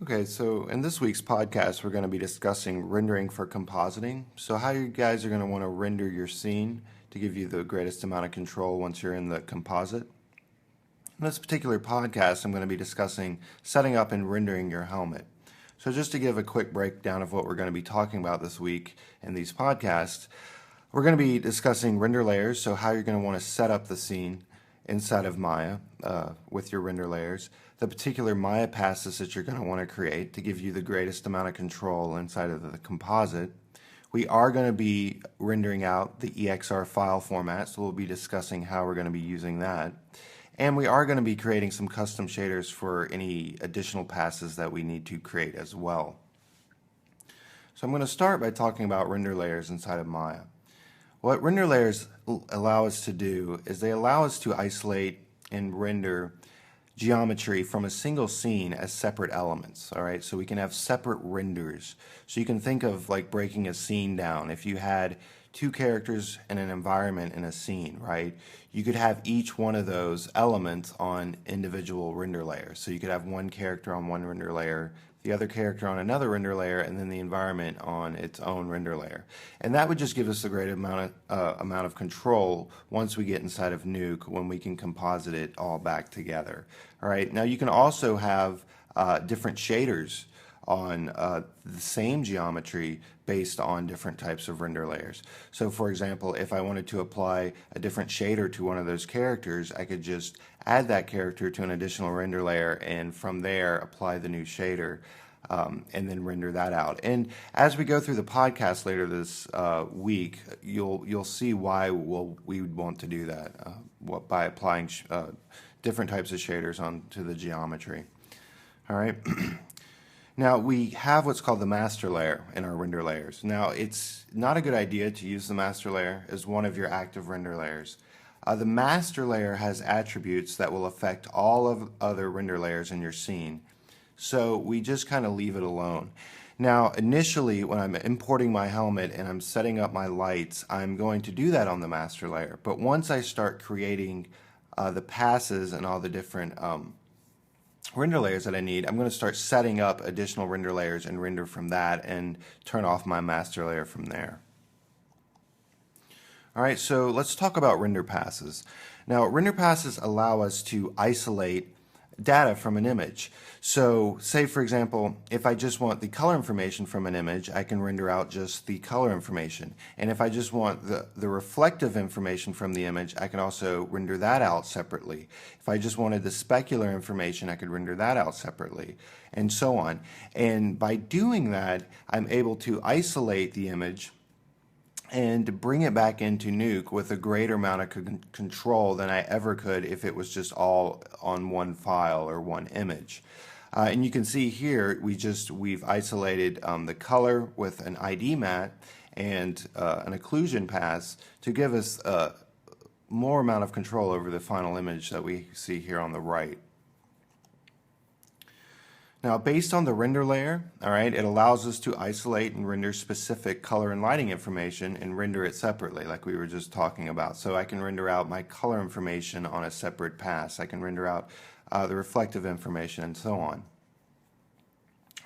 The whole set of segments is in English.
Okay, so in this week's podcast, we're going to be discussing rendering for compositing. So, how you guys are going to want to render your scene to give you the greatest amount of control once you're in the composite. In this particular podcast, I'm going to be discussing setting up and rendering your helmet. So, just to give a quick breakdown of what we're going to be talking about this week in these podcasts, we're going to be discussing render layers, so how you're going to want to set up the scene inside of Maya with your render layers, the particular Maya passes that you're going to want to create to give you the greatest amount of control inside of the composite. We are going to be rendering out the EXR file format, so we'll be discussing how we're going to be using that. And we are going to be creating some custom shaders for any additional passes that we need to create as well. So I'm going to start by talking about render layers inside of Maya. What render layers allow us to do is they allow us to isolate and render geometry from a single scene as separate elements, all right? So we can have separate renders. So you can think of like breaking a scene down. If you had two characters in an environment in a scene, right? You could have each one of those elements on individual render layers. So you could have one character on one render layer, the other character on another render layer, and then the environment on its own render layer. And that would just give us a great amount of control once we get inside of Nuke, when we can composite it all back together. All right. Now you can also have different shaders on the same geometry based on different types of render layers. So for example, if I wanted to apply a different shader to one of those characters, I could just add that character to an additional render layer and from there apply the new shader and then render that out. And as we go through the podcast later this week, you'll see why we would want to do that by applying different types of shaders onto the geometry. All right. Now we have what's called the master layer in our render layers. Now it's not a good idea to use the master layer as one of your active render layers. The master layer has attributes that will affect all of other render layers in your scene. So we just kind of leave it alone. Now initially when I'm importing my helmet and I'm setting up my lights, I'm going to do that on the master layer. But once I start creating the passes and all the different render layers that I need, I'm going to start setting up additional render layers and render from that and turn off my master layer from there. Alright, so let's talk about render passes. Now render passes allow us to isolate data from an image. So say for example, if I just want the color information from an image, I can render out just the color information. And if I just want the reflective information from the image, I can also render that out separately. If I just wanted the specular information, I could render that out separately, and so on. And by doing that, I'm able to isolate the image and bring it back into Nuke with a greater amount of control than I ever could if it was just all on one file or one image. And you can see here we've isolated the color with an ID mat and an occlusion pass to give us more amount of control over the final image that we see here on the right. Now, based on the render layer, all right, it allows us to isolate and render specific color and lighting information and render it separately, like we were just talking about. So I can render out my color information on a separate pass. I can render out the reflective information and so on.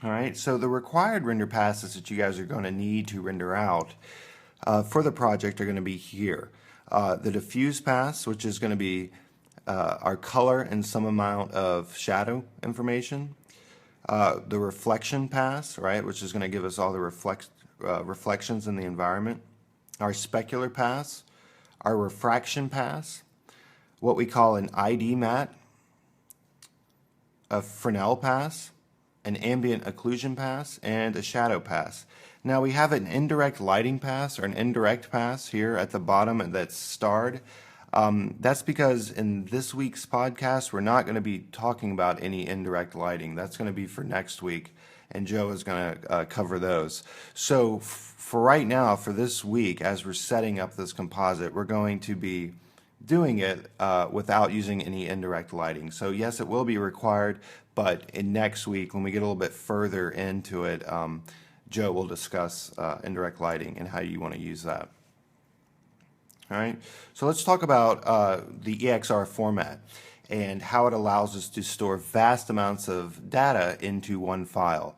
All right, so the required render passes that you guys are going to need to render out for the project are going to be here. The diffuse pass, which is going to be our color and some amount of shadow information. The reflection pass, right, which is going to give us all the reflections in the environment. Our specular pass, our refraction pass, what we call an ID mat, a Fresnel pass, an ambient occlusion pass, and a shadow pass. Now we have an indirect lighting pass or an indirect pass here at the bottom that's starred. That's because in this week's podcast, we're not going to be talking about any indirect lighting. That's going to be for next week, and Joe is going to cover those. So for right now, for this week, as we're setting up this composite, we're going to be doing it without using any indirect lighting. So yes, it will be required, but in next week, when we get a little bit further into it, Joe will discuss indirect lighting and how you want to use that. All right, so let's talk about the EXR format. and how it allows us to store vast amounts of data into one file.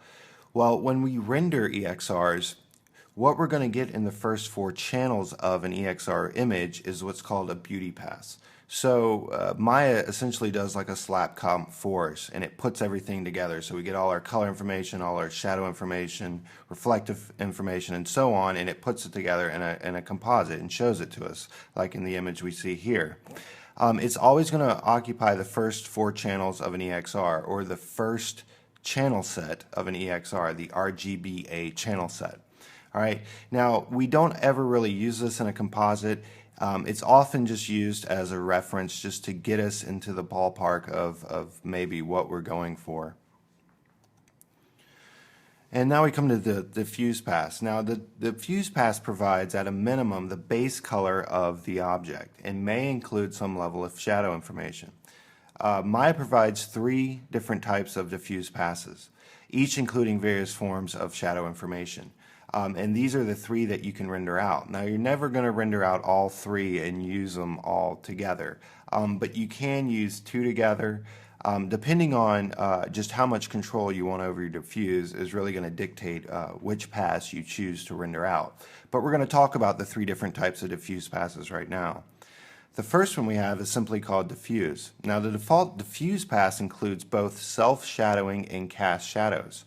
Well, when we render EXRs, what we're going to get in the first 4 channels of an EXR image is what's called a beauty pass. So Maya essentially does like a slap comp for us, and it puts everything together. So we get all our color information, all our shadow information, reflective information, and so on, and it puts it together in a composite and shows it to us, like in the image we see here. It's always going to occupy the first 4 channels of an EXR, or the first channel set of an EXR, the RGBA channel set. All right. Now, we don't ever really use this in a composite. It's often just used as a reference just to get us into the ballpark of maybe what we're going for. And now we come to the diffuse pass. Now, the diffuse pass provides at a minimum the base color of the object and may include some level of shadow information. Maya provides 3 different types of diffuse passes, each including various forms of shadow information. And these are the 3 that you can render out. Now, you're never going to render out all 3 and use them all together, but you can use 2 together. Depending on just how much control you want over your diffuse is really going to dictate which pass you choose to render out. But we're going to talk about the 3 different types of diffuse passes right now. The first one we have is simply called diffuse. Now, the default diffuse pass includes both self-shadowing and cast shadows.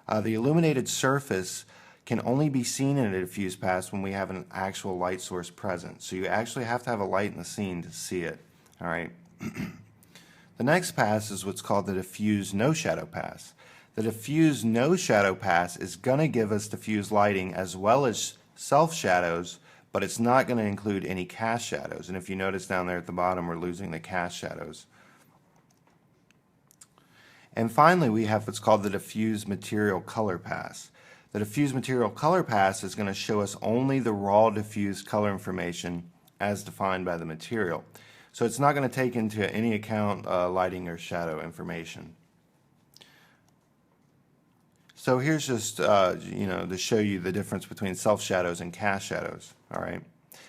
The illuminated surface can only be seen in a diffuse pass when we have an actual light source present. So you actually have to have a light in the scene to see it. All right. The next pass is what's called the diffuse no shadow pass. The diffuse no shadow pass is going to give us diffuse lighting as well as self shadows, but it's not going to include any cast shadows. And if you notice down there at the bottom, we're losing the cast shadows. And finally, we have what's called the diffuse material color pass. The diffuse material color pass is going to show us only the raw diffuse color information as defined by the material. So it's not going to take into any account lighting or shadow information. So here's just to show you the difference between self shadows and cast shadows. All right,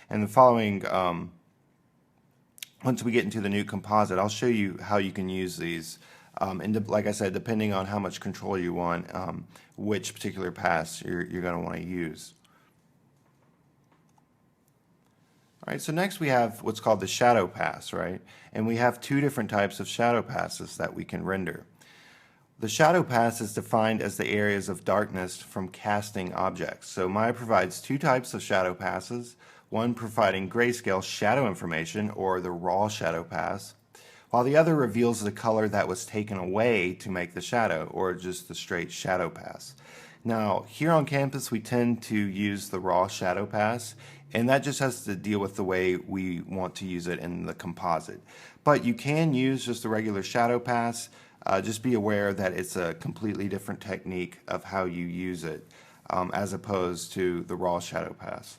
and the following, once we get into the new composite, I'll show you how you can use these. And like I said, depending on how much control you want, which particular pass you're going to want to use. All right, so next we have what's called the shadow pass, right? And we have 2 different types of shadow passes that we can render. The shadow pass is defined as the areas of darkness from casting objects. So Maya provides 2 types of shadow passes, one providing grayscale shadow information, or the raw shadow pass, while the other reveals the color that was taken away to make the shadow, or just the straight shadow pass. Now, here on campus, we tend to use the raw shadow pass, and that just has to deal with the way we want to use it in the composite. But you can use just the regular shadow pass. Just be aware that it's a completely different technique of how you use it, as opposed to the raw shadow pass.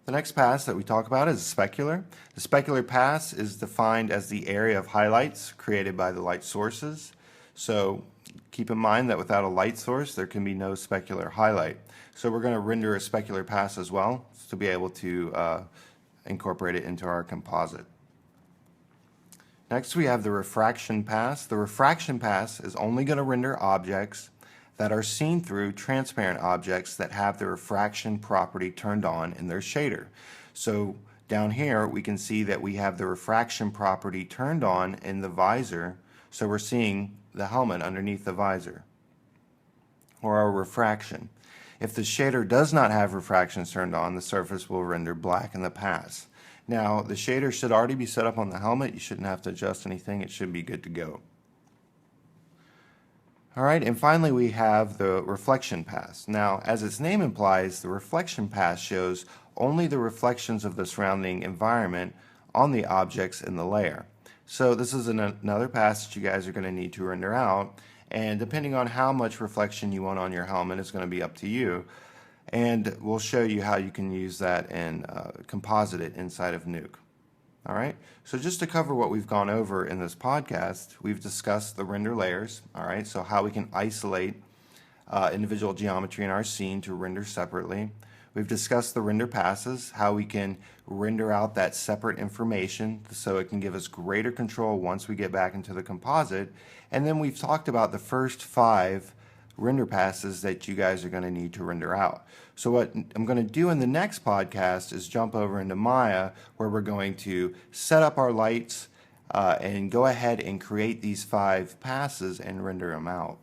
The next pass that we talk about is specular. The specular pass is defined as the area of highlights created by the light sources. So keep in mind that without a light source, there can be no specular highlight. So we're going to render a specular pass as well to be able to incorporate it into our composite. Next, we have the refraction pass. The refraction pass is only going to render objects that are seen through transparent objects that have the refraction property turned on in their shader. So down here we can see that we have the refraction property turned on in the visor, so we're seeing the helmet underneath the visor, or our refraction. If the shader does not have refractions turned on, the surface will render black in the pass. Now, the shader should already be set up on the helmet. You shouldn't have to adjust anything. It should be good to go. All right, and finally we have the reflection pass. Now, as its name implies, the reflection pass shows only the reflections of the surrounding environment on the objects in the layer. So this is another pass that you guys are going to need to render out, and depending on how much reflection you want on your helmet is going to be up to you. And we'll show you how you can use that and composite it inside of Nuke. All right, so just to cover what we've gone over in this podcast, we've discussed the render layers, all right, so how we can isolate individual geometry in our scene to render separately. We've discussed the render passes, how we can render out that separate information so it can give us greater control once we get back into the composite. And then we've talked about the first 5 render passes that you guys are going to need to render out. So what I'm going to do in the next podcast is jump over into Maya, where we're going to set up our lights and go ahead and create these 5 passes and render them out.